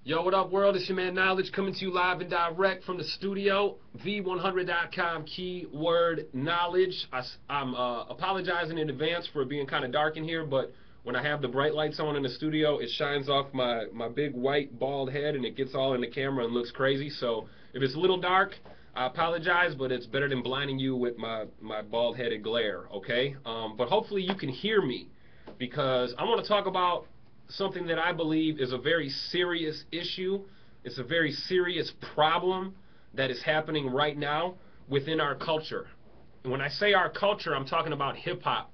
Yo, what up, world? It's your man Knowledge coming to you live and direct from the studio. V100.com, keyword knowledge. I'm apologizing in advance for being kind of dark in here, but when I have the bright lights on in the studio, it shines off my big white bald head and it gets all in the camera and looks crazy. So if it's a little dark, I apologize, but it's better than blinding you with my bald-headed glare, okay? But hopefully you can hear me, because I want to talk about something that I believe is a very serious issue. It's a very serious problem that is happening right now within our culture. And when I say our culture, I'm talking about hip-hop.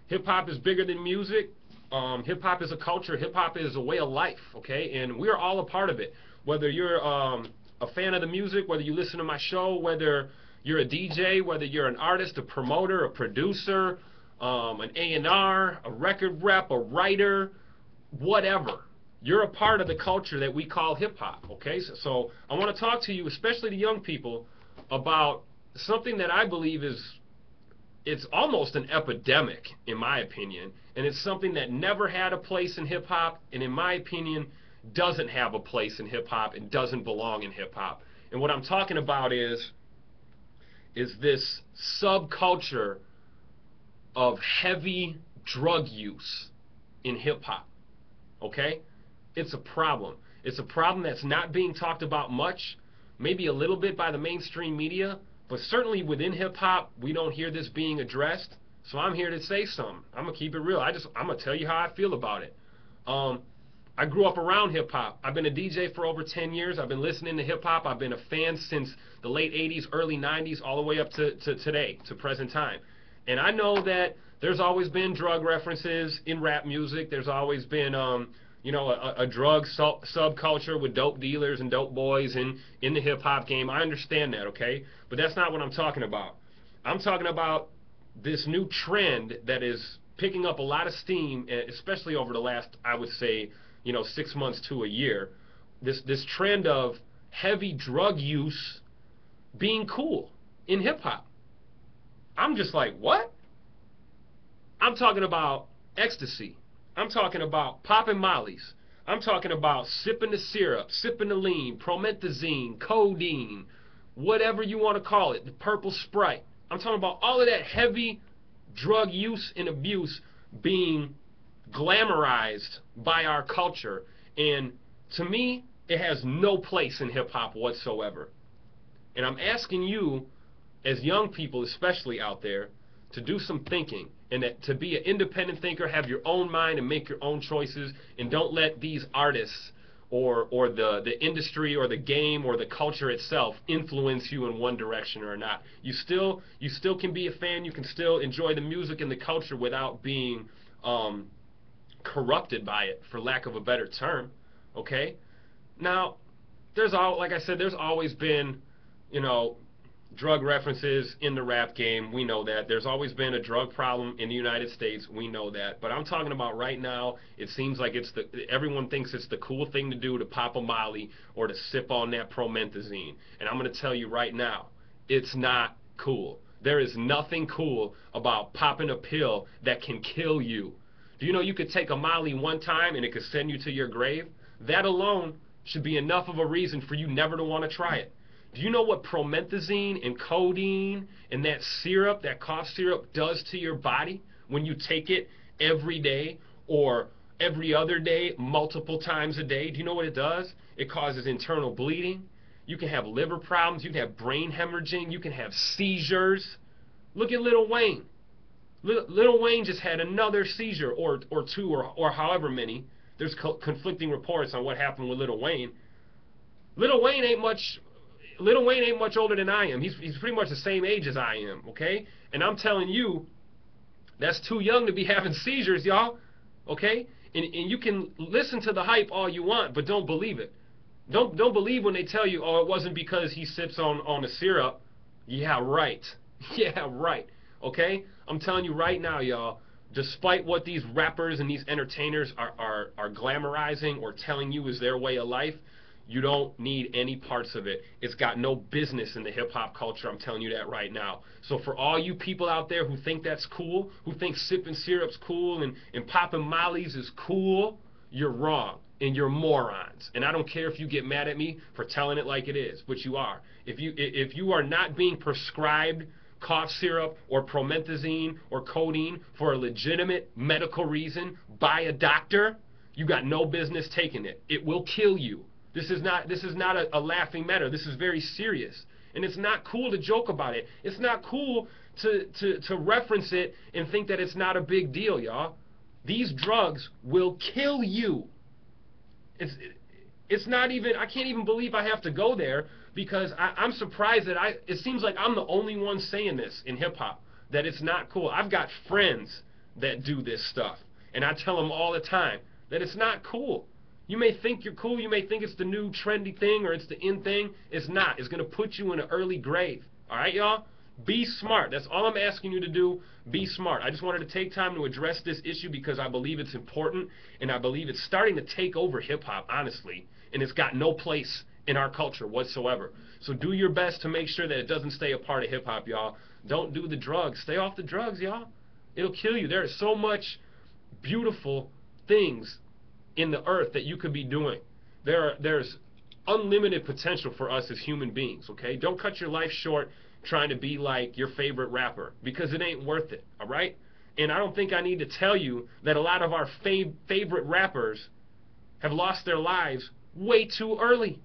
Hip-hop is bigger than music. Hip-hop is a culture. Hip-hop is a way of life, okay? And we're all a part of it. Whether you're a fan of the music, whether you listen to my show, whether you're a DJ, whether you're an artist, a promoter, a producer, an A&R, a record rep, a writer, whatever. You're a part of the culture that we call hip-hop, okay? So I want to talk to you, especially the young people, about something that I believe it's almost an epidemic, in my opinion, and it's something that never had a place in hip-hop, and in my opinion, doesn't have a place in hip-hop and doesn't belong in hip-hop. And what I'm talking about is this subculture of heavy drug use in hip-hop. Okay? It's a problem. It's a problem that's not being talked about much, maybe a little bit by the mainstream media, but certainly within hip-hop, we don't hear this being addressed. So I'm here to say something. I'm going to keep it real. I'm going to tell you how I feel about it. I grew up around hip-hop. I've been a DJ for over 10 years. I've been listening to hip-hop. I've been a fan since the late 80s, early 90s, all the way up to today, to present time. And I know that there's always been drug references in rap music. There's always been, a drug subculture with dope dealers and dope boys in the hip-hop game. I understand that, okay? But that's not what I'm talking about. I'm talking about this new trend that is picking up a lot of steam, especially over the last, I would say, 6 months to a year. This trend of heavy drug use being cool in hip-hop. I'm just like, what? I'm talking about ecstasy. I'm talking about popping mollies. I'm talking about sipping the syrup, sipping the lean, promethazine, codeine, whatever you want to call it, the purple Sprite. I'm talking about all of that heavy drug use and abuse being glamorized by our culture. And to me, it has no place in hip-hop whatsoever. And I'm asking you, as young people especially out there, to do some thinking, and to be an independent thinker, have your own mind and make your own choices, and don't let these artists or the industry or the game or the culture itself influence you in one direction or not. You still can be a fan. You can still enjoy the music and the culture without being corrupted by it, for lack of a better term. Okay? Now, like I said, there's always been, drug references in the rap game. We know that. There's always been a drug problem in the United States. We know that. But I'm talking about right now, it seems like everyone thinks it's the cool thing to do to pop a molly or to sip on that promethazine. And I'm going to tell you right now, it's not cool. There is nothing cool about popping a pill that can kill you. Do you know you could take a molly one time and it could send you to your grave? That alone should be enough of a reason for you never to want to try it. Do you know what promethazine and codeine and that syrup, that cough syrup, does to your body when you take it every day or every other day, multiple times a day? Do you know what it does? It causes internal bleeding. You can have liver problems. You can have brain hemorrhaging. You can have seizures. Look at Lil Wayne. Lil Wayne just had another seizure or two or however many. There's conflicting reports on what happened with Lil Wayne. Lil Wayne ain't much older than I am. He's pretty much the same age as I am, okay? And I'm telling you, that's too young to be having seizures, y'all, okay? And you can listen to the hype all you want, but don't believe it. Don't believe when they tell you, oh, it wasn't because he sips on the syrup. Yeah, right. Yeah, right. Okay? I'm telling you right now, y'all, despite what these rappers and these entertainers are glamorizing or telling you is their way of life, you don't need any parts of it. It's got no business in the hip-hop culture. I'm telling you that right now. So for all you people out there who think that's cool, who think sipping syrup's cool and popping mollies is cool, you're wrong. and you're morons. And I don't care if you get mad at me for telling it like it is, but you are. If you are not being prescribed cough syrup or promethazine or codeine for a legitimate medical reason by a doctor, you got no business taking it. It will kill you. This is not a laughing matter. This is very serious. And it's not cool to joke about it. It's not cool to reference it and think that it's not a big deal, y'all. These drugs will kill you. It's not even, I can't even believe I have to go there, because I'm surprised that it seems like I'm the only one saying this in hip-hop, that it's not cool. I've got friends that do this stuff, and I tell them all the time that it's not cool. You may think you're cool, you may think it's the new trendy thing or it's the in thing. It's not. It's going to put you in an early grave. All right, y'all? Be smart. That's all I'm asking you to do. Be smart. I just wanted to take time to address this issue because I believe it's important, and I believe it's starting to take over hip-hop, honestly, and it's got no place in our culture whatsoever. So do your best to make sure that it doesn't stay a part of hip-hop, y'all. Don't do the drugs. Stay off the drugs, y'all. It'll kill you. There is so much beautiful things in the earth that you could be doing. There's unlimited potential for us as human beings, okay? Don't cut your life short trying to be like your favorite rapper, because it ain't worth it, all right? And I don't think I need to tell you that a lot of our favorite rappers have lost their lives way too early,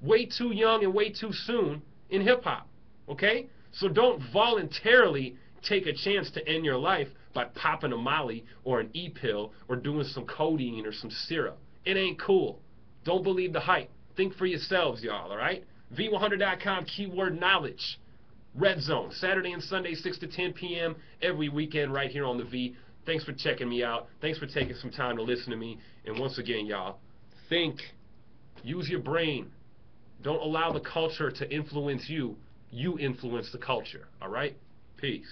way too young, and way too soon in hip-hop, okay? So don't voluntarily take a chance to end your life by popping a Molly or an E-pill or doing some codeine or some syrup. It ain't cool. Don't believe the hype. Think for yourselves, y'all, all right? V100.com, keyword knowledge. Red Zone, Saturday and Sunday, 6 to 10 p.m. every weekend right here on the V. Thanks for checking me out. Thanks for taking some time to listen to me. And once again, y'all, think. Use your brain. Don't allow the culture to influence you. You influence the culture, all right? Peace.